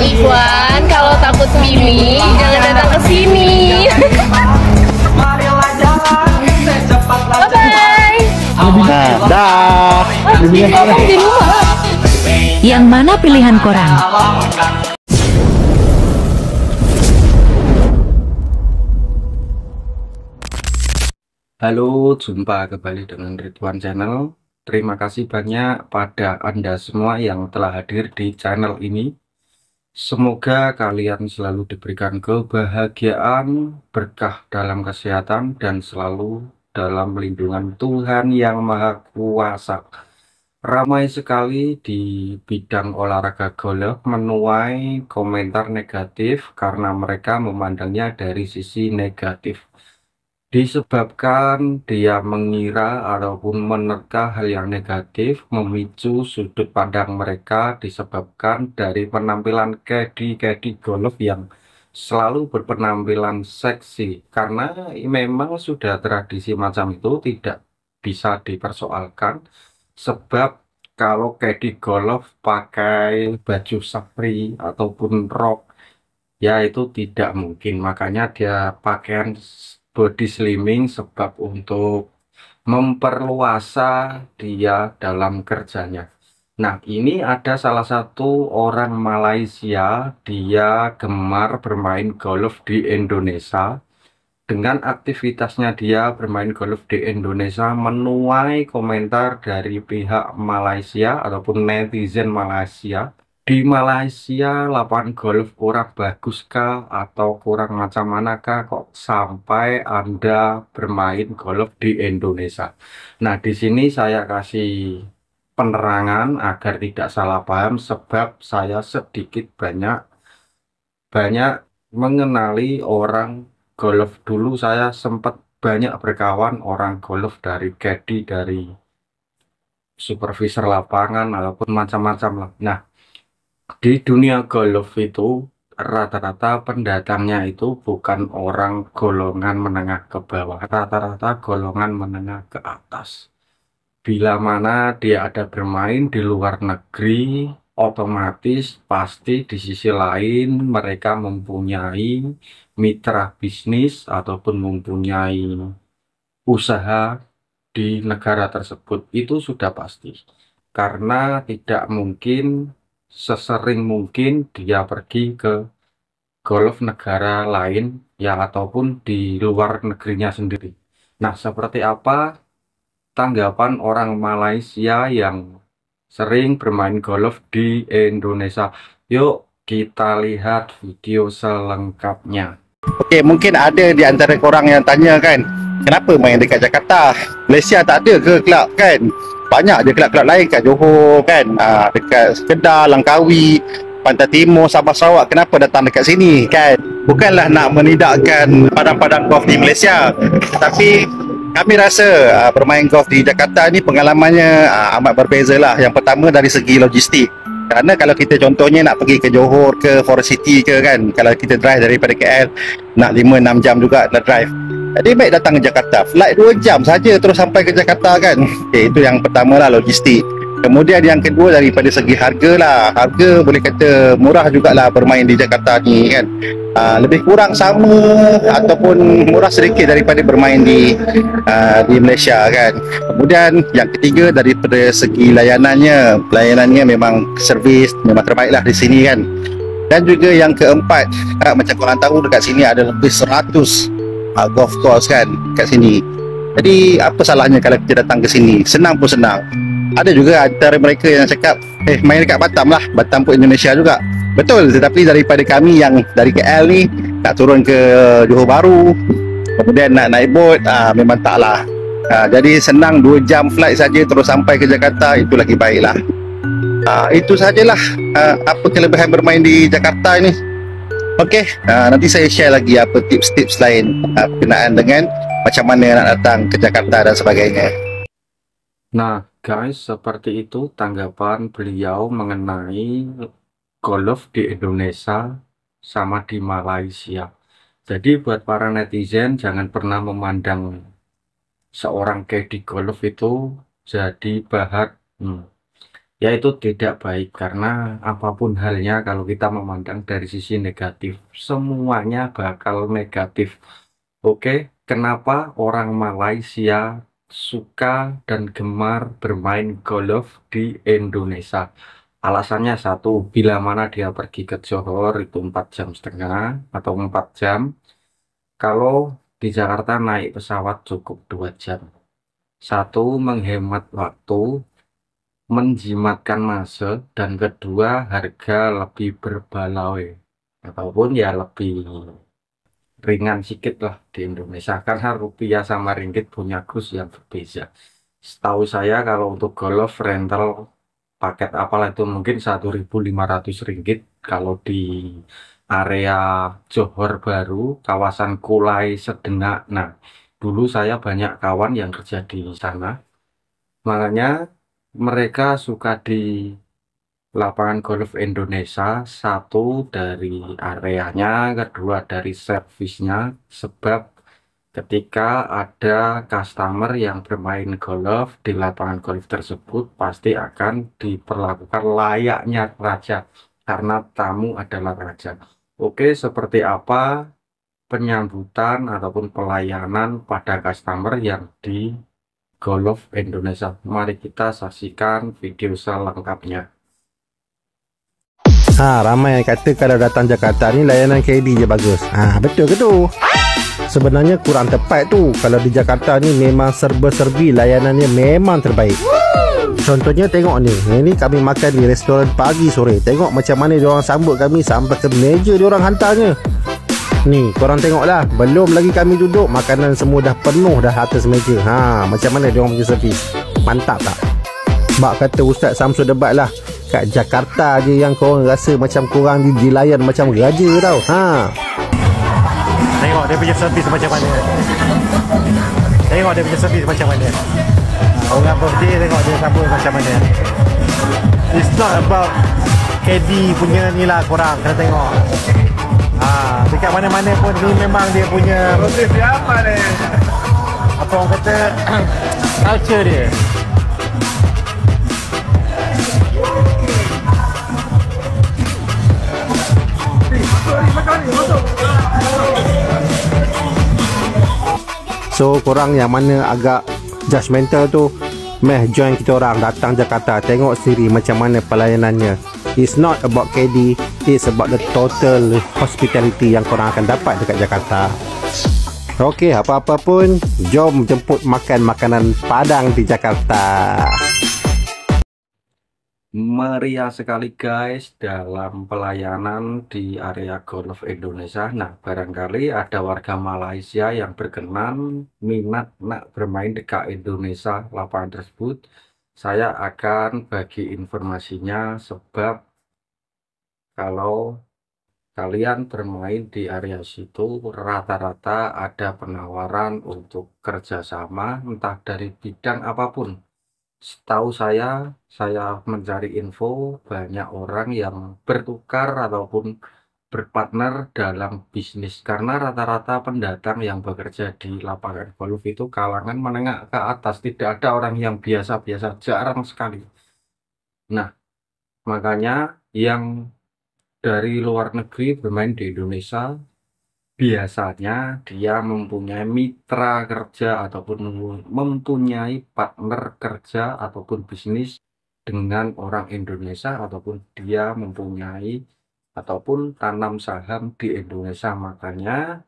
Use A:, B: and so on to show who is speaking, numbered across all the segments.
A: Ikhwan, kalau takut pilih jangan datang ke sini. Bye-bye.
B: Nah, dah.
A: Ngomong di rumah.
C: Yang mana pilihan korang?
B: Halo, jumpa kembali dengan Ridwan Channel. Terima kasih banyak pada Anda semua yang telah hadir di channel ini. Semoga kalian selalu diberikan kebahagiaan, berkah dalam kesehatan, dan selalu dalam lindungan Tuhan Yang Maha Kuasa. Ramai sekali di bidang olahraga golf menuai komentar negatif karena mereka memandangnya dari sisi negatif. Disebabkan dia mengira ataupun menerka hal yang negatif, memicu sudut pandang mereka disebabkan dari penampilan caddy golf yang selalu berpenampilan seksi. Karena memang sudah tradisi macam itu tidak bisa dipersoalkan, sebab kalau caddy golf pakai baju sapri ataupun rok, ya itu tidak mungkin. Makanya dia pakaian body slimming sebab untuk memperluasa dia dalam kerjanya. Nah, ini ada salah satu orang Malaysia, dia gemar bermain golf di Indonesia. Dengan aktivitasnya dia bermain golf di Indonesia menuai komentar dari pihak Malaysia ataupun netizen Malaysia. Di Malaysia lapangan golf kurang bagus kah atau kurang macam manakah kok sampai Anda bermain golf di Indonesia? Nah, di sini saya kasih penerangan agar tidak salah paham, sebab saya sedikit banyak mengenali orang golf. Dulu saya sempat banyak berkawan orang golf, dari caddy, dari supervisor lapangan ataupun macam-macam lah. Nah, di dunia golf itu rata-rata pendatangnya itu bukan orang golongan menengah ke bawah, rata-rata golongan menengah ke atas. Bila mana dia ada bermain di luar negeri, otomatis pasti di sisi lain mereka mempunyai mitra bisnis ataupun mempunyai usaha di negara tersebut. Itu sudah pasti. Karena tidak mungkin sesering mungkin dia pergi ke golf negara lain ya, ataupun di luar negerinya sendiri. Nah, seperti apa tanggapan orang Malaysia yang sering bermain golf di Indonesia? Yuk kita lihat video selengkapnya.
D: Okey, mungkin ada di antara korang yang tanya kan, kenapa main dekat Jakarta? Malaysia tak ada ke kelab kan? Banyak je kelab-kelab lain kat Johor kan, dekat Kedah, Langkawi, Pantai Timur, Sabah Sarawak. Kenapa datang dekat sini kan? Bukanlah nak menidakkan padang-padang golf di Malaysia, tapi kami rasa bermain golf di Jakarta ni pengalamannya amat berbeza lah. Yang pertama dari segi logistik. Kerana kalau kita contohnya nak pergi ke Johor ke Forest City ke kan, kalau kita drive daripada KL nak 5-6 jam juga nak drive. Jadi baik datang ke Jakarta, flight 2 jam saja terus sampai ke Jakarta kan. Okay, itu yang pertama lah, logistik. Kemudian yang kedua daripada segi harga lah. Harga boleh kata murah jugalah bermain di Jakarta ni kan. Lebih kurang sama ataupun murah sedikit daripada bermain di Malaysia kan. Kemudian yang ketiga daripada segi layanannya memang servis memang terbaik lah di sini kan. Dan juga yang keempat, macam korang tahu dekat sini ada lebih 100 golf course kan kat sini. Jadi apa salahnya kalau kita datang ke sini? Senang pun senang. Ada juga antara mereka yang cakap main dekat Batam lah, Batam pun Indonesia juga. Betul, tetapi daripada kami yang dari KL ni nak turun ke Johor Bahru, kemudian nak naik bot, memang taklah. Jadi senang 2 jam flight saja terus sampai ke Jakarta, itu lagi baiklah. Itu sajalah apa kelebihan bermain di Jakarta ini. Okey, nanti saya share lagi apa tips-tips lain berkenaan dengan macam mana nak datang ke Jakarta dan sebagainya.
B: Nah guys, seperti itu tanggapan beliau mengenai golf di Indonesia sama di Malaysia. Jadi buat para netizen, jangan pernah memandang seorang caddy golf itu jadi bahan yaitu tidak baik karena apapun halnya kalau kita memandang dari sisi negatif, semuanya bakal negatif. Oke, kenapa orang Malaysia suka dan gemar bermain golf di Indonesia? Alasannya satu, bila mana dia pergi ke Johor itu 4,5 jam atau 4 jam. Kalau di Jakarta naik pesawat cukup 2 jam. Satu, menghemat waktu, menjimatkan masa, dan kedua, harga lebih berbaloi. Ataupun ya lebih ringan sedikit lah di Indonesia. Karena rupiah sama ringgit punya kurs yang berbeda. Setahu saya kalau untuk golf rental paket apalah itu mungkin 1.500 ringgit kalau di area Johor Baru, kawasan Kulai Sedenak. Nah, dulu saya banyak kawan yang kerja di sana, makanya mereka suka di lapangan golf Indonesia, satu dari areanya, kedua dari servisnya, sebab ketika ada customer yang bermain golf di lapangan golf tersebut pasti akan diperlakukan layaknya raja karena tamu adalah raja. Oke, seperti apa penyambutan ataupun pelayanan pada customer yang di Golf Indonesia? Mari kita saksikan video selengkapnya.
E: Ramai yang kata kalau datang Jakarta ni layanan KD je bagus. Betul ke tu? Sebenarnya kurang tepat tu. Kalau di Jakarta ni memang serba-serbi, layanannya memang terbaik. Contohnya tengok ni. Ini kami makan di restoran pagi sore. Tengok macam mana diorang sambut kami sampai ke meja diorang hantarnya. Ni, korang tengoklah. Belum lagi kami duduk, makanan semua dah penuh dah atas meja. Macam mana diorang punya servis? Mantap tak? Bak kata Ustaz Samsul debat lah, kat Jakarta je yang korang rasa macam korang dilayan macam raja tau. Tengok dia punya servis macam mana. Tengok dia punya servis macam mana. Orang birthday tengok dia sambut macam mana. It's not about KD punya ni lah, korang kena tengok. Dekat mana-mana pun ni memang dia punya servis dia apa ni. Apa orang kata culture dia. So korang yang mana agak judgemental tu, meh join kita orang datang Jakarta, tengok sendiri macam mana pelayanannya. It's not about KD, it's about the total hospitality yang korang akan dapat dekat Jakarta. Okey, apa-apa pun jom jemput makan makanan Padang di Jakarta.
B: Meriah sekali guys dalam pelayanan di area golf Indonesia. Nah, barangkali ada warga Malaysia yang berkenan minat nak bermain dekat Indonesia lapangan tersebut. Saya akan bagi informasinya sebab kalau kalian bermain di area situ rata-rata ada penawaran untuk kerjasama entah dari bidang apapun. Setahu saya mencari info banyak orang yang bertukar ataupun berpartner dalam bisnis karena rata-rata pendatang yang bekerja di lapangan golf itu kalangan menengah ke atas, tidak ada orang yang biasa-biasa, jarang sekali. Nah, makanya yang dari luar negeri bermain di Indonesia biasanya dia mempunyai mitra kerja ataupun mempunyai partner kerja ataupun bisnis dengan orang Indonesia ataupun dia mempunyai ataupun tanam saham di Indonesia. Makanya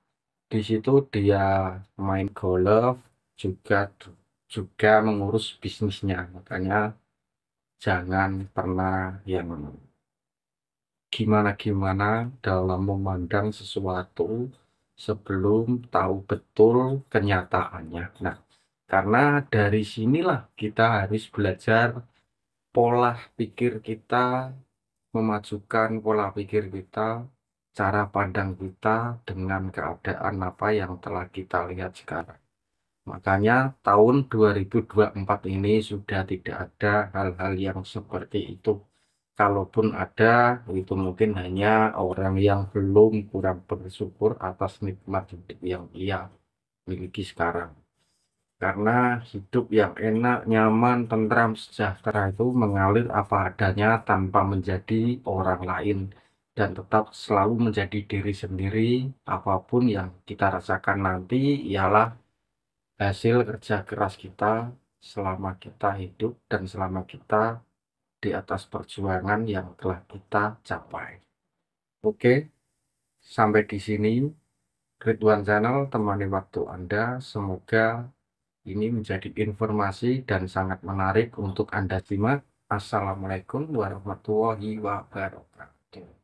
B: di situ dia main golf juga mengurus bisnisnya. Makanya jangan pernah yang gimana-gimana dalam memandang sesuatu sebelum tahu betul kenyataannya. Nah, karena dari sinilah kita harus belajar pola pikir kita, memajukan pola pikir kita, cara pandang kita dengan keadaan apa yang telah kita lihat sekarang. Makanya tahun 2024 ini sudah tidak ada hal-hal yang seperti itu. Kalaupun ada, itu mungkin hanya orang yang belum kurang bersyukur atas nikmat hidup yang ia miliki sekarang. Karena hidup yang enak, nyaman, tentram, sejahtera itu mengalir apa adanya tanpa menjadi orang lain. Dan tetap selalu menjadi diri sendiri. Apapun yang kita rasakan nanti ialah hasil kerja keras kita selama kita hidup dan selama kita di atas perjuangan yang telah kita capai. Oke, sampai di sini Ridwan Channel temani waktu Anda. Semoga ini menjadi informasi dan sangat menarik untuk Anda simak. Assalamualaikum warahmatullahi wabarakatuh.